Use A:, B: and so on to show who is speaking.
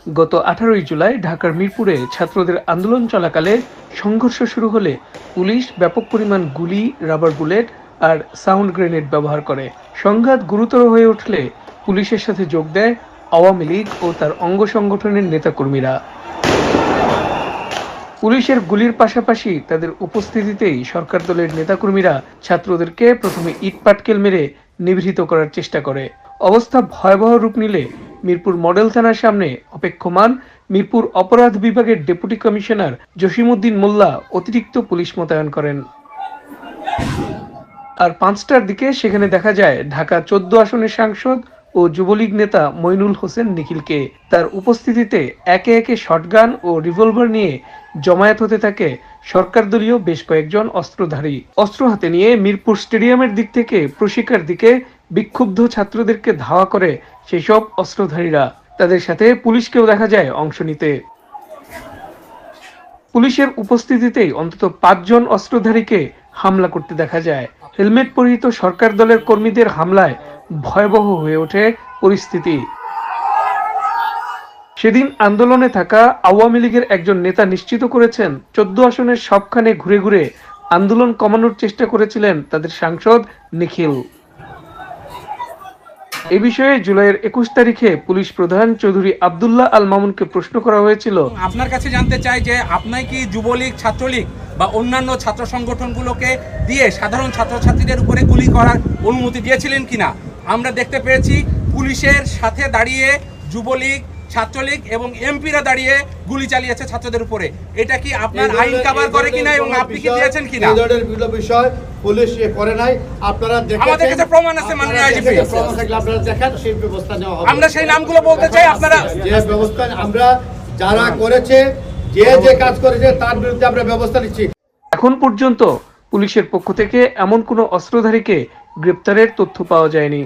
A: গত 18 জুলাই ঢাকার মিরপুরে ছাত্রদের আন্দোলন চলাকালে সংঘর্ষ শুরু হলে পুলিশ ব্যাপক পরিমাণ গুলি, রাবার বুলেট আর সাউন্ড গ্রেনেড ব্যবহার করে। সংঘাত গুরুতর হয়ে উঠলে পুলিশের সাথে যোগ দেয় আওয়ামী লীগ ও তার অঙ্গ সংগঠনের নেতাকর্মীরা। পুলিশের গুলির পাশাপাশি তাদের উপস্থিতিতেই সরকার দলের নেতাকর্মীরা ছাত্রদেরকে প্রথমে ইট পাটকেল মেরে নিবৃত করার চেষ্টা করে। অবস্থা ভয়াবহ রূপ নিলে মিরপুর মডেল থানার সামনে অপেক্ষমান মিরপুর অপরাধ বিভাগের ডেপুটি কমিশনার জসিমউদ্দিন মোল্লা অতিরিক্ত পুলিশ মোতায়েন করেন। আর 5টার দিকে সেখানে দেখা যায় ঢাকা 14 আসনের সাংসদ ও যুবলীগ নেতা মইনুল হোসেন নিখিলকে। তার উপস্থিতিতে একে একে শটগান ও রিভলভার নিয়ে জমায়েত হতে থাকে সরকার দলীয় বেশ কয়েকজন অস্ত্রধারী। অস্ত্র হাতে নিয়ে মিরপুর স্টেডিয়ামের দিক থেকে প্রশিকার দিকে বিক্ষুব্ধ ছাত্রদেরকে ধাওয়া করে সেসব অস্ত্রধারীরা। তাদের সাথে পুলিশকেও দেখা যায় অংশ নিতে। পুলিশের উপস্থিতিতেই অন্তত 5 জন অস্ত্রধারীকে হামলা করতে দেখা যায়। হেলমেট পরিহিত সরকার দলের কর্মীদের হামলায় ভয়াবহ হয়ে ওঠে পরিস্থিতি। সেদিন আন্দোলনে থাকা আওয়ামী লীগের একজন নেতা নিশ্চিত করেছেন 14 আসনের সবখানে ঘুরে ঘুরে আন্দোলন কমানোর চেষ্টা করেছিলেন তাদের সাংসদ নিখিল। এ বিষয়ে জুলাইয়ের 21 তারিখে পুলিশ প্রধান চৌধুরী আব্দুল্লাহ আল মামুনকে প্রশ্ন করা হয়েছিল,
B: আপনার কাছে জানতে চাই যে আপনি কি যুবলীগ, ছাত্রলীগ বা অন্যান্য ছাত্র সংগঠনগুলোকে দিয়ে সাধারণ ছাত্রছাত্রীদের উপরে গুলি করার অনুমতি দিয়েছিলেন কিনা? আমরা দেখতে পেয়েছি পুলিশের সাথে দাঁড়িয়ে যুবলীগ, ছাত্রলীগ এবং এমপিরা দাঁড়িয়ে গুলি চালিয়েছে ছাত্রদের উপরে। এটা কি আপনার আইন কভার করে কিনা এবং আপনি কি দিয়েছেন কিনা?
C: বিষয় পুলিশ করে নাই, আপনারা দেখেন,
B: আমাদের কাছে প্রমাণ আছে। মাননীয় আইজিপি,
C: প্রমাণ থাকলে আপনারা দেখেন, সেই ব্যবস্থা নেওয়া হবে।
B: আমরা সেই নামগুলো বলতে চাই। আপনারা
C: যে ব্যবস্থা আমরা যারা করেছে, যে কাজ করেছে তার বিরুদ্ধে আমরা ব্যবস্থা নিচ্ছি।
A: এখন পর্যন্ত পুলিশের পক্ষ থেকে এমন কোনো অস্ত্রধারীকে গ্রেপ্তারের তথ্য পাওয়া যায়নি।